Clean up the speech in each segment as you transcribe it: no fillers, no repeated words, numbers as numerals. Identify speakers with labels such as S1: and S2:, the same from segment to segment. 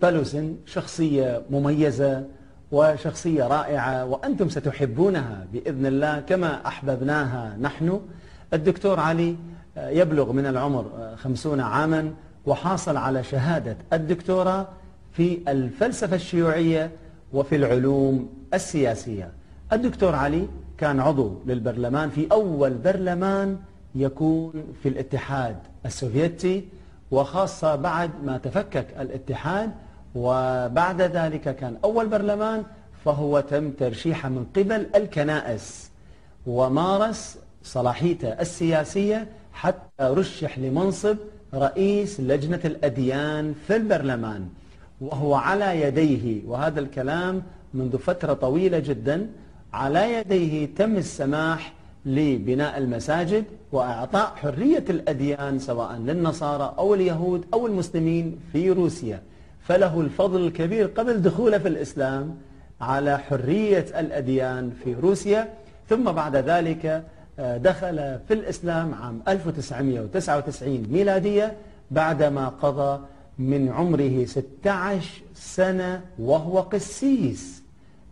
S1: طلوسن شخصية مميزة وشخصية رائعة، وأنتم ستحبونها بإذن الله كما أحببناها نحن. الدكتور علي يبلغ من العمر 50 عاما، وحاصل على شهادة الدكتوراه في الفلسفة الشيوعية وفي العلوم السياسية. الدكتور علي كان عضو للبرلمان في أول برلمان يكون في الاتحاد السوفيتي، وخاصة بعد ما تفكك الاتحاد، وبعد ذلك كان أول برلمان فهو تم ترشيحه من قبل الكنائس، ومارس صلاحيته السياسية حتى رشح لمنصب رئيس لجنة الأديان في البرلمان، وهو على يديه، وهذا الكلام منذ فترة طويلة جدا، على يديه تم السماح لبناء المساجد وإعطاء حرية الأديان سواء للنصارى أو اليهود أو المسلمين في روسيا. فله الفضل الكبير قبل دخوله في الإسلام على حرية الأديان في روسيا، ثم بعد ذلك دخل في الإسلام عام 1999 ميلادية بعدما قضى من عمره 16 سنة وهو قسيس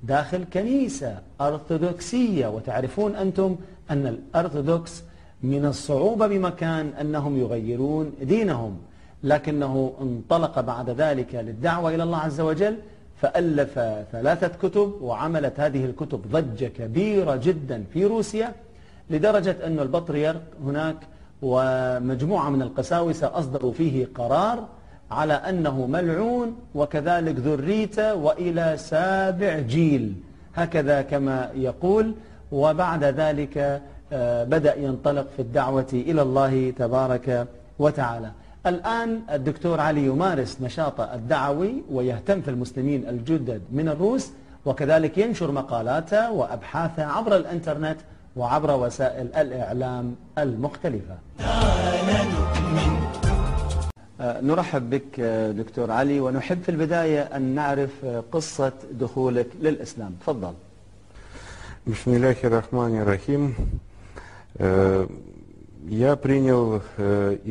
S1: داخل كنيسة أرثوذكسية. وتعرفون أنتم أن الأرثوذكس من الصعوبة بمكان أنهم يغيرون دينهم، لكنه انطلق بعد ذلك للدعوة إلى الله عز وجل، فألف 3 كتب، وعملت هذه الكتب ضجة كبيرة جدا في روسيا، لدرجة أن البطريرك هناك ومجموعة من القساوسة أصدروا فيه قرار على أنه ملعون، وكذلك ذريته وإلى 7 جيل، هكذا كما يقول. وبعد ذلك بدأ ينطلق في الدعوة إلى الله تبارك وتعالى. الآن الدكتور علي يمارس نشاطه الدعوي ويهتم في المسلمين الجدد من الروس، وكذلك ينشر مقالاته وأبحاثه عبر الإنترنت وعبر وسائل الإعلام المختلفة. نرحب بك دكتور علي، ونحب في البداية أن نعرف قصة دخولك للإسلام. تفضل.
S2: بسم الله الرحمن الرحيم. Я принял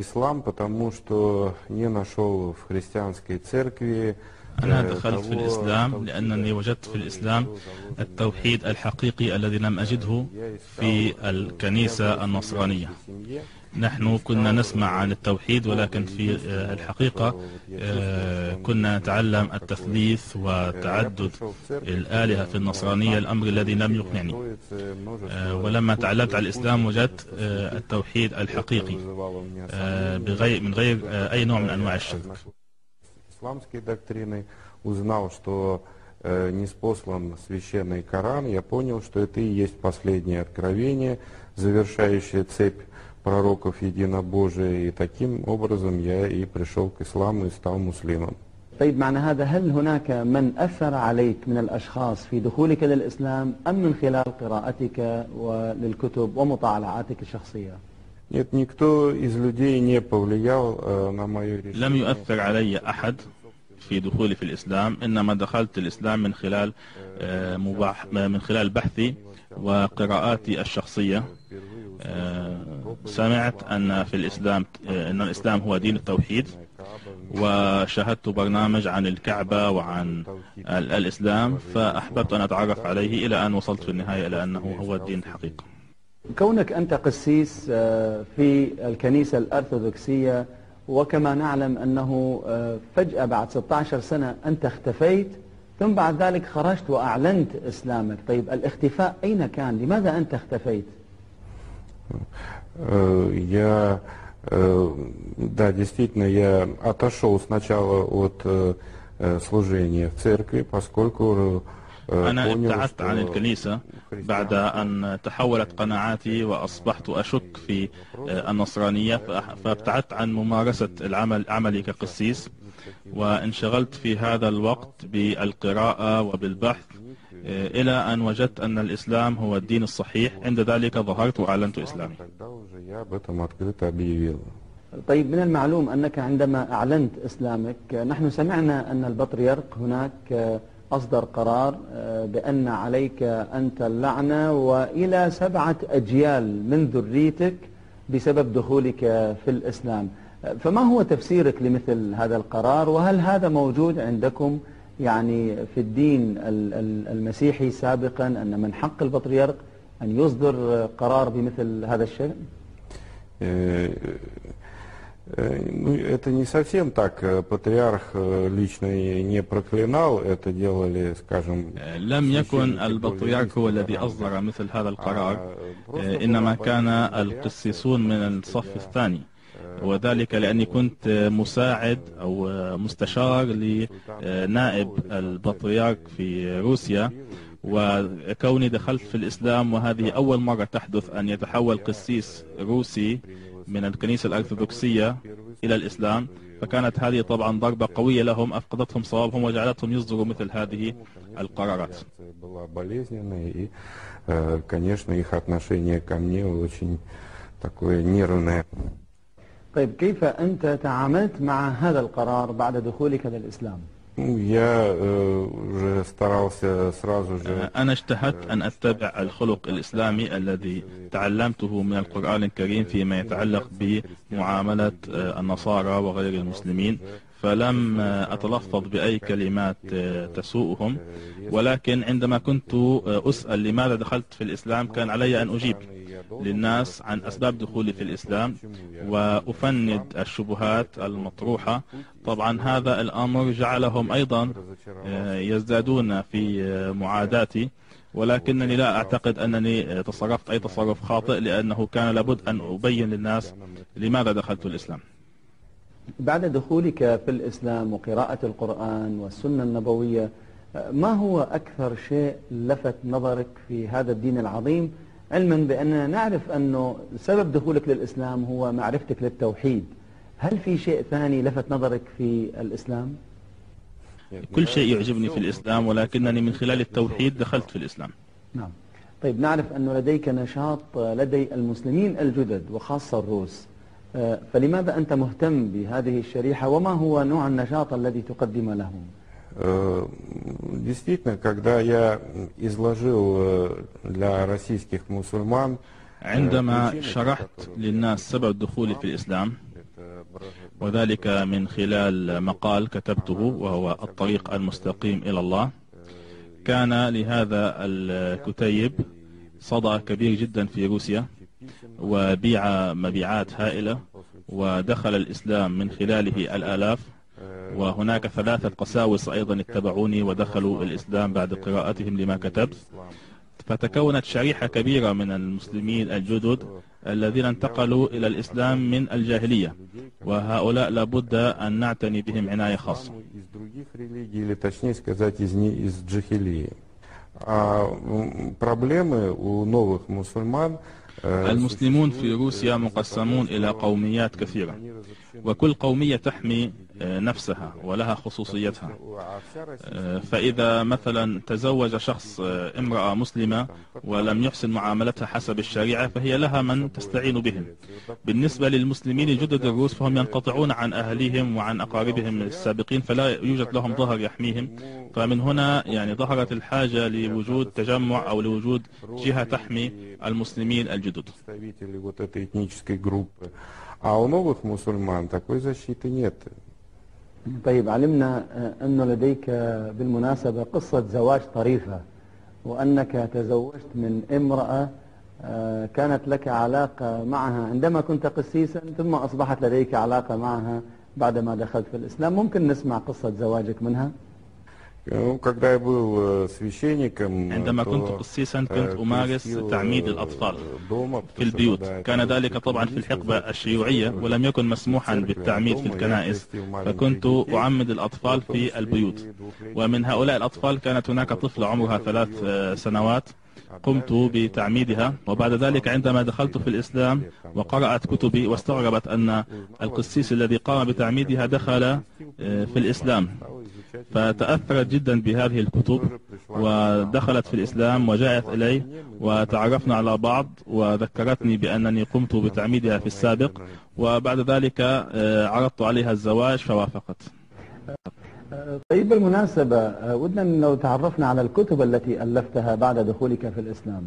S2: ислам, потому что не нашел в христианской церкви.
S3: أنا دخلت في الإسلام لأنني وجدت في الإسلام التوحيد الحقيقي الذي لم أجده في الكنيسة النصرانية. نحن كنا نسمع عن التوحيد، ولكن في الحقيقة كنا نتعلم التثليث وتعدد الآلهة في النصرانية، الأمر الذي لم يقنعني. ولما تعلمت على الإسلام وجدت التوحيد الحقيقي من غير أي نوع من أنواع الشرك.
S2: исламской доктрины, узнал, что ниспослан священный Коран, я понял, что это и есть последнее откровение, завершающее цепь пророков единобожия, и таким образом я и пришел к исламу и стал муслимом.
S1: طيب، معنى هذا هل هناك من أثر عليك من الأشخاص في دخولك للإسلام، أم من خلال قراءتك وللكتب ومطالعاتك الشخصية؟
S2: Нет, никто из людей не повлиял на мое решение.
S3: لم يؤثر علي أحد في دخولي في الإسلام، إنما دخلت الإسلام من خلال بحثي وقراءاتي الشخصية. سمعت أن في الإسلام أن الإسلام هو دين التوحيد، وشاهدت برنامج عن الكعبة وعن الإسلام، فأحببت أن أتعرف عليه إلى أن وصلت في النهاية إلى أنه هو الدين الحقيقي.
S1: كونك أنت قسيس في الكنيسة الأرثوذكسية، وكما نعلم أنه فجأة بعد 16 سنة أنت اختفيت، ثم بعد ذلك خرجت وأعلنت إسلامك. طيب، الاختفاء أين كان؟ لماذا أنت اختفيت؟
S2: Да, действительно, я отошел сначала от служения в церкви, поскольку
S3: أنا ابتعدت عن الكنيسة بعد أن تحولت قناعاتي وأصبحت أشك في النصرانية، فابتعدت عن ممارسة عملي كقسيس، وانشغلت في هذا الوقت بالقراءة وبالبحث إلى أن وجدت أن الإسلام هو الدين الصحيح. عند ذلك ظهرت وأعلنت إسلامي.
S1: طيب، من المعلوم أنك عندما أعلنت إسلامك، نحن سمعنا أن البطريرك هناك أصدر قرار بأن عليك أنت اللعنة وإلى 7 أجيال من ذريتك بسبب دخولك في الإسلام. فما هو تفسيرك لمثل هذا القرار، وهل هذا موجود عندكم يعني في الدين المسيحي سابقا أن من حق البطريرك أن يصدر قرار بمثل هذا الشيء؟
S2: Ну, это не совсем так. Патриарх лично не проклинал, это делали, скажем...
S3: لم يكن البطريرك هو الذي أصدر مثل هذا القرار، إنما كان القسيسون من الصف الثاني، وذلك لأني كنت مساعد أو مستشار لنائب البطريرك في روسيا، وكوني دخلت في الإسلام وهذه أول مرة تحدث أن يتحول قسيس روسي من الكنيسة الأرثوذكسية إلى الإسلام، فكانت هذه طبعا ضربة قوية لهم أفقدتهم صوابهم وجعلتهم يصدروا مثل هذه القرارات.
S1: طيب كيف أنت تعاملت مع هذا القرار بعد دخولك للإسلام؟
S3: أنا اجتهدت أن أتبع الخلق الإسلامي الذي تعلمته من القرآن الكريم فيما يتعلق بمعاملة النصارى وغير المسلمين، فلم أتلفظ بأي كلمات تسوءهم، ولكن عندما كنت أسأل لماذا دخلت في الإسلام كان علي أن أجيب للناس عن أسباب دخولي في الإسلام وأفند الشبهات المطروحة. طبعا هذا الأمر جعلهم أيضا يزدادون في معاداتي، ولكنني لا أعتقد أنني تصرفت أي تصرف خاطئ، لأنه كان لابد أن أبين للناس لماذا دخلت الإسلام.
S1: بعد دخولك في الإسلام وقراءة القرآن والسنة النبوية، ما هو أكثر شيء لفت نظرك في هذا الدين العظيم، علما بأننا نعرف أنه سبب دخولك للإسلام هو معرفتك للتوحيد؟ هل في شيء ثاني لفت نظرك في الإسلام؟
S3: كل شيء يعجبني في الإسلام، ولكنني من خلال التوحيد دخلت في الإسلام.
S1: نعم. طيب نعرف أنه لديك نشاط لدي المسلمين الجدد وخاصة الروس، فلماذا أنت مهتم بهذه الشريحة، وما هو نوع النشاط الذي تقدم لهم؟
S2: Действительно, когда я изложил для российских мусульман,
S3: عندما شرحت للناس سبب دخولي في الإسلام، وذلك من خلال مقال كتبته وهو الطريق المستقيم إلى الله، كان لهذا الكتيب صدى كبير جدا في روسيا وبيع مبيعات هائلة، ودخل الإسلام من خلاله الآلاف، وهناك 3 قساوسة أيضا اتبعوني ودخلوا الإسلام بعد قراءتهم لما كتبت، فتكونت شريحة كبيرة من المسلمين الجدد الذين انتقلوا إلى الإسلام من الجاهلية، وهؤلاء لابد أن نعتني بهم عناية خاصة. المسلمون في روسيا مقسمون إلى قوميات كثيرة، وكل قومية تحمي نفسها ولها خصوصيتها. فإذا مثلا تزوج شخص امرأة مسلمة ولم يحسن معاملتها حسب الشريعة فهي لها من تستعين بهم. بالنسبة للمسلمين الجدد الروس فهم ينقطعون عن أهليهم وعن أقاربهم السابقين، فلا يوجد لهم ظهر يحميهم، فمن هنا يعني ظهرت الحاجة لوجود تجمع أو لوجود جهة تحمي المسلمين الجدد.
S1: طيب علمنا أنه لديك بالمناسبة قصة زواج طريفة، وأنك تزوجت من امرأة كانت لك علاقة معها عندما كنت قسيسا، ثم أصبحت لديك علاقة معها بعدما دخلت في الإسلام. ممكن نسمع قصة زواجك منها؟
S3: عندما كنت قسيسا كنت أمارس تعميد الأطفال في البيوت، كان ذلك طبعا في الحقبة الشيوعية ولم يكن مسموحا بالتعميد في الكنائس، فكنت أعمد الأطفال في البيوت، ومن هؤلاء الأطفال كانت هناك طفلة عمرها 3 سنوات قمت بتعميدها. وبعد ذلك عندما دخلت في الإسلام وقرأت كتبي واستغربت أن القسيس الذي قام بتعميدها دخل في الإسلام، فتأثرت جدا بهذه الكتب ودخلت في الإسلام وجاءت إلي وتعرفنا على بعض، وذكرتني بأنني قمت بتعميدها في السابق، وبعد ذلك عرضت عليها الزواج فوافقت.
S1: طيب بالمناسبة ودنا لو تعرفنا على الكتب التي ألفتها بعد دخولك في الإسلام.